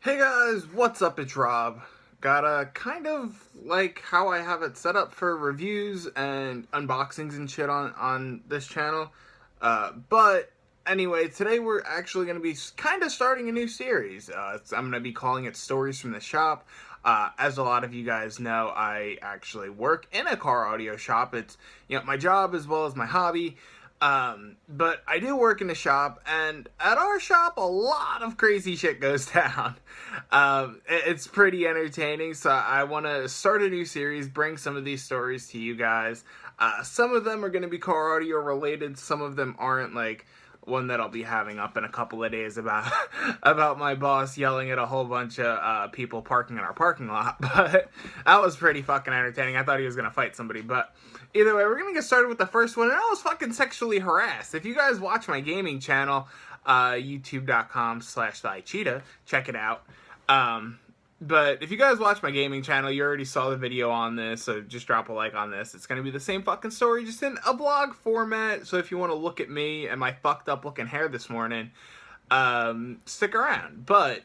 Hey guys, what's up? It's Rob. Got a kind of like how I have it set up for reviews and unboxings and shit on this channel. But anyway, today we're actually going to be kind of starting a new series. I'm going to be calling it Stories from the Shop. As a lot of you guys know, I actually work in a car audio shop. It's my job as well as my hobby. But I do work in the shop, and at our shop, a lot of crazy shit goes down. It's pretty entertaining, so I want to start a new series, bring some of these stories to you guys. Some of them are going to be car audio related, some of them aren't, like one that I'll be having up in a couple of days about about my boss yelling at a whole bunch of people parking in our parking lot. But that was pretty fucking entertaining. I thought he was gonna fight somebody, but either way, we're gonna get started with the first one. And I was fucking sexually harassed. If you guys watch my gaming channel, youtube.com/TheCheetah, check it out. But if you guys watch my gaming channel, you already saw the video on this, so just drop a like on this. It's going to be the same fucking story, just in a vlog format, so if you want to look at me and my fucked up looking hair this morning, stick around. But,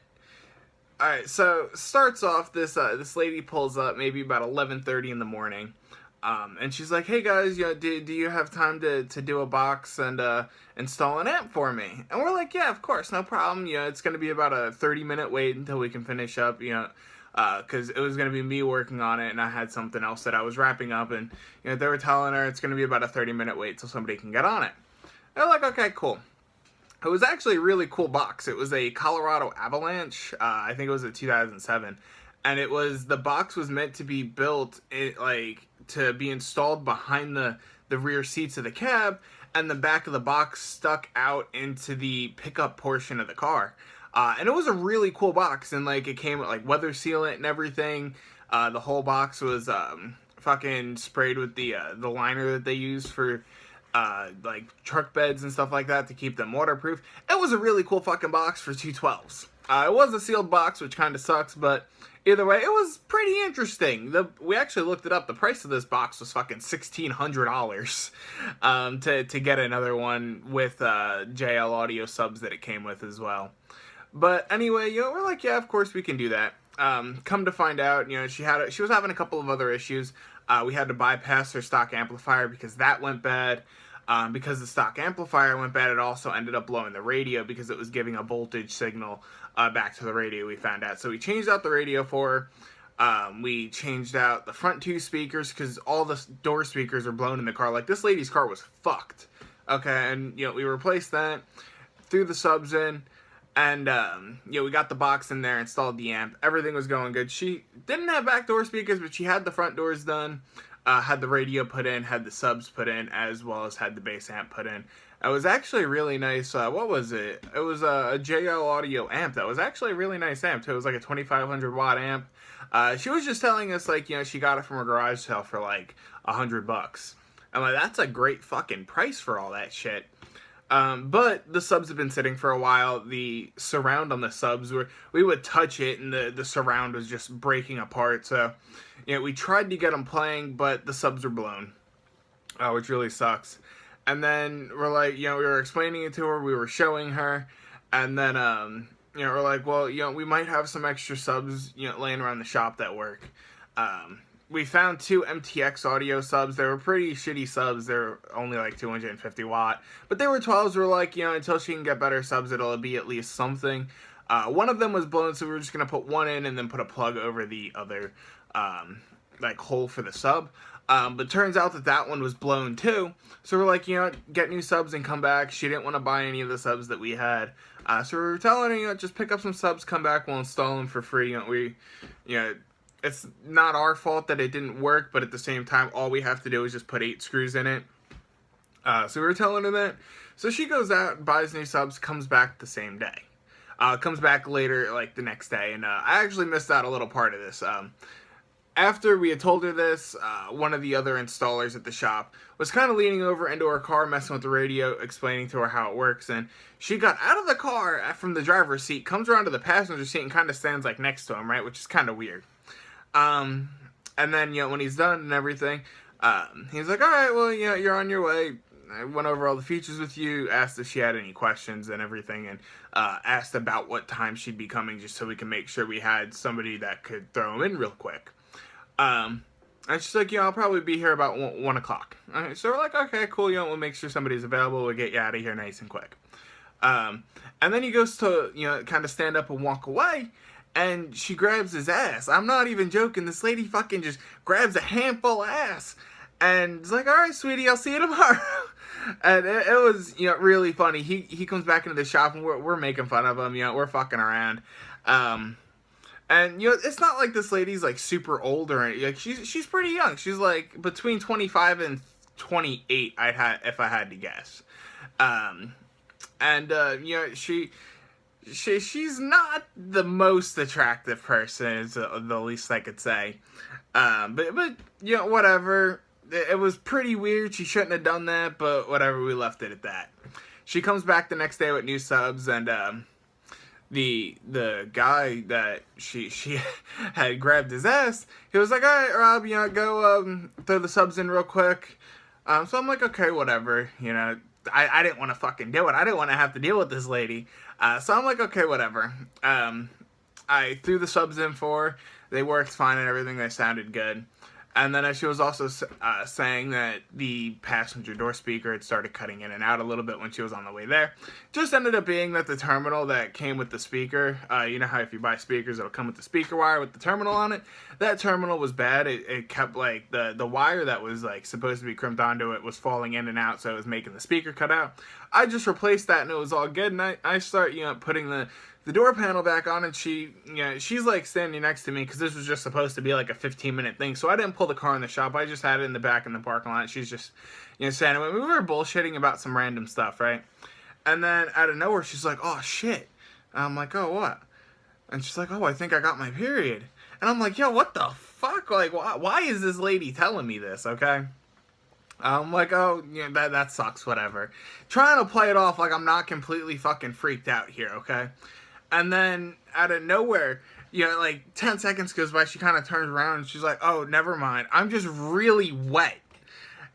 alright, so starts off, this lady pulls up maybe about 11:30 in the morning. And she's like, hey guys, do you have time to do a box and install an amp for me? And we're like, yeah, of course, no problem. It's going to be about a 30-minute wait until we can finish up, because it was going to be me working on it, and I had something else that I was wrapping up, and they were telling her it's going to be about a 30-minute wait till somebody can get on it. They're like, okay, cool. It was actually a really cool box. It was a Colorado Avalanche. I think it was a 2007. And the box was meant to be built, to be installed behind the rear seats of the cab, and the back of the box stuck out into the pickup portion of the car. And it was a really cool box, and it came with weather sealant and everything. The whole box was fucking sprayed with the liner that they use for truck beds and stuff like that to keep them waterproof. It was a really cool fucking box for 212s. It was a sealed box, which kind of sucks, but either way, it was pretty interesting. We actually looked it up. The price of this box was fucking $1,600 to get another one with JL audio subs that it came with as well. But anyway, we're like, yeah, of course we can do that. Come to find out, she was having a couple of other issues. We had to bypass her stock amplifier because that went bad. Because the stock amplifier went bad, it also ended up blowing the radio because it was giving a voltage signal back to the radio, we found out. So we changed out the radio for her. We changed out the front two speakers because all the door speakers are blown in the car. This lady's car was fucked. Okay, and we replaced that, threw the subs in, and we got the box in there, installed the amp. Everything was going good. She didn't have back door speakers, but she had the front doors done. Had the radio put in, had the subs put in, as well as had the bass amp put in. It was actually really nice. What was it? It was a JL audio amp. That was actually a really nice amp too. It was like a 2,500 watt amp. She was just telling us she got it from a garage sale for $100. I'm like, that's a great fucking price for all that shit. But the subs have been sitting for a while. The surround on the subs, we would touch it and the surround was just breaking apart. So, we tried to get them playing, but the subs were blown, which really sucks. And then we're like, we were explaining it to her, we were showing her, and then, we're like, well, we might have some extra subs, laying around the shop that work. We found 2 MTX audio subs. They were pretty shitty subs. They're only 250 watt. But they were 12s. We're like, until she can get better subs, it'll be at least something. One of them was blown, so we were just going to put one in and then put a plug over the other, hole for the sub. But turns out that one was blown too. So we're like, get new subs and come back. She didn't want to buy any of the subs that we had. So we were telling her, just pick up some subs, come back, we'll install them for free. It's not our fault that it didn't work, but at the same time, all we have to do is just put 8 screws in it. So we were telling her that. So she goes out, buys new subs, comes back the same day. Comes back later, the next day. And I actually missed out a little part of this. After we had told her this, one of the other installers at the shop was kind of leaning over into her car, messing with the radio, explaining to her how it works. And she got out of the car from the driver's seat, comes around to the passenger seat, and kind of stands next to him, right? Which is kind of weird. And then, when he's done and everything, he's like, all right, well, you're on your way. I went over all the features with you, asked if she had any questions and everything, and asked about what time she'd be coming, just so we can make sure we had somebody that could throw them in real quick. And she's like, I'll probably be here about 1 o'clock. Right, so we're like, okay, cool, we'll make sure somebody's available, we'll get you out of here nice and quick. And then he goes to, kind of stand up and walk away, and she grabs his ass. I'm not even joking. This lady fucking just grabs a handful of ass. And it's like, all right, sweetie, I'll see you tomorrow. And it was, really funny. He comes back into the shop, and we're making fun of him. We're fucking around. And, it's not like this lady's, like, super old or anything. Like, she's pretty young. She's, like, between 25 and 28, if I had to guess. She's not the most attractive person, is the least I could say. But whatever. It was pretty weird. She shouldn't have done that, but whatever. We left it at that. She comes back the next day with new subs, and the guy that she had grabbed his ass, he was like, all right, Rob, go throw the subs in real quick. So I'm like, okay, whatever. I didn't want to fucking do it. I didn't want to have to deal with this lady. So I'm like, okay, whatever. I threw the subs in for her. They worked fine and everything. They sounded good. And then she was also saying that the passenger door speaker had started cutting in and out a little bit when she was on the way there. Just ended up being that the terminal that came with the speaker, you know how if you buy speakers, it'll come with the speaker wire with the terminal on it? That terminal was bad. It kept, like, the wire that was, like, supposed to be crimped onto it was falling in and out, so it was making the speaker cut out. I just replaced that, and it was all good, and I start, putting the door panel back on, and she's like standing next to me, because this was just supposed to be like a 15-minute thing, so I didn't pull the car in the shop. I just had it in the back in the parking lot. She's just standing with me. We were bullshitting about some random stuff, right? And then out of nowhere, she's like, oh shit. And I'm like, oh, what? And she's like, oh, I think I got my period. And I'm like, yo, what the fuck? Like, why is this lady telling me this? Okay, I'm like, oh, that sucks, whatever, trying to play it off like I'm not completely fucking freaked out here. Okay. And then, out of nowhere, like 10 seconds goes by, she kind of turns around and she's like, oh, never mind. I'm just really wet.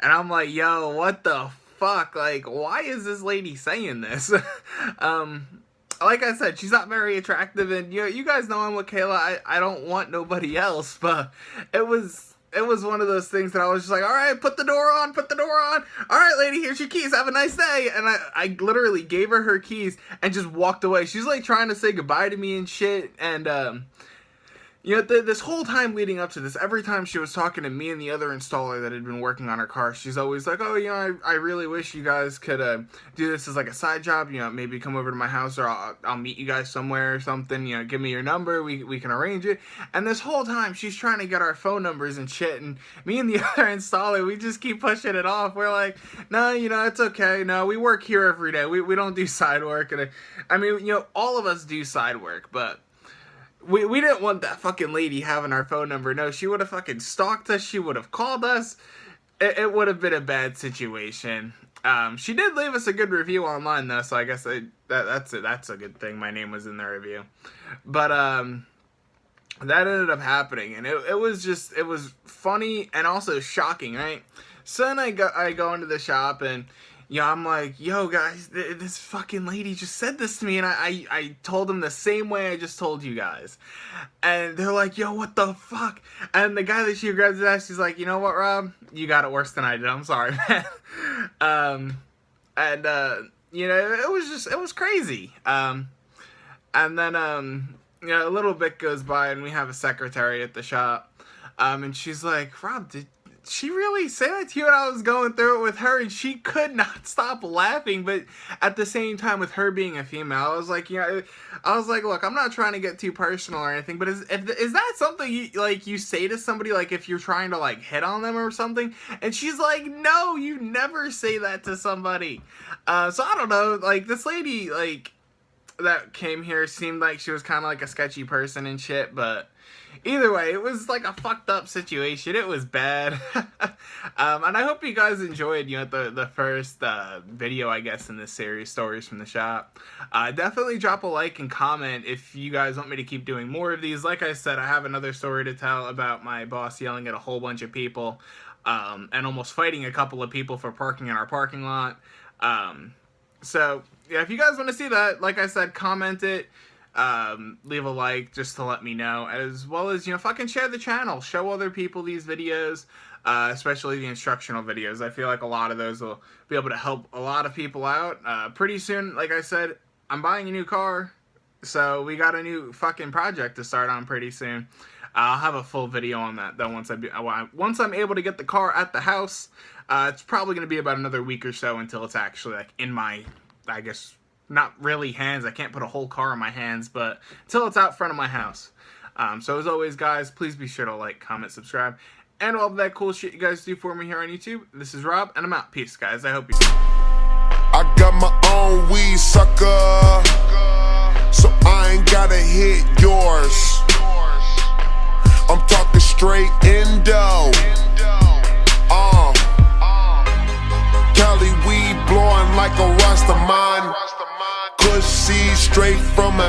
And I'm like, yo, what the fuck? Like, why is this lady saying this? Like I said, she's not very attractive. And, you guys know I'm with Kayla. I don't want nobody else. But it was one of those things that I was just like, all right, put the door on. All right, lady, here's your keys. Have a nice day. And I literally gave her keys and just walked away. She's like trying to say goodbye to me and shit. And, this whole time leading up to this, every time she was talking to me and the other installer that had been working on her car, she's always like, oh, I really wish you guys could do this as like a side job, maybe come over to my house, or I'll meet you guys somewhere or something, give me your number, we can arrange it. And this whole time, she's trying to get our phone numbers and shit, and me and the other installer, we just keep pushing it off. We're like, no, it's okay, no, we work here every day, we don't do side work. And I mean, all of us do side work, but we didn't want that fucking lady having our phone number. No, she would have fucking stalked us. She would have called us. It would have been a bad situation. She did leave us a good review online, though, so I guess that's a good thing. My name was in the review. But that ended up happening, and it was funny and also shocking, right? So then I go into the shop, and I'm like, yo, guys, this fucking lady just said this to me, and I told them the same way I just told you guys. And they're like, yo, what the fuck? And the guy that she grabs his ass, she's like, you know what, Rob? You got it worse than I did. I'm sorry, man. It was crazy. And then, a little bit goes by, and we have a secretary at the shop. And she's like, Rob, did she really say that to you? And I was going through it with her, and she could not stop laughing. But at the same time, with her being a female, I was like, look, I'm not trying to get too personal or anything, but is that something you say to somebody, like if you're trying to like hit on them or something? And she's like, no, you never say that to somebody. So I don't know, like this lady like that came here seemed like she was kind of like a sketchy person and shit, but either way, it was like a fucked up situation. It was bad. And I hope you guys enjoyed, the first video, I guess, in this series, Stories from the Shop. Definitely drop a like and comment if you guys want me to keep doing more of these. Like I said, I have another story to tell about my boss yelling at a whole bunch of people. and almost fighting a couple of people for parking in our parking lot. So yeah, if you guys want to see that, like I said, comment it, leave a like just to let me know, as well as, fucking share the channel, show other people these videos, especially the instructional videos. I feel like a lot of those will be able to help a lot of people out. Pretty soon, like I said, I'm buying a new car, so we got a new fucking project to start on pretty soon. I'll have a full video on that though once I'm able to get the car at the house. It's probably going to be about another week or so until it's actually like in my, I guess, not really hands. I can't put a whole car in my hands, but until it's out front of my house. So as always, guys, please be sure to like, comment, subscribe, and all that cool shit you guys do for me here on YouTube. This is Rob, and I'm out. Peace, guys. I hope you. I got my own weed, sucker, so I ain't gotta hit yours. I'm talking straight Indo. Cali weed blowing like a Rastaman. Kush seed straight from a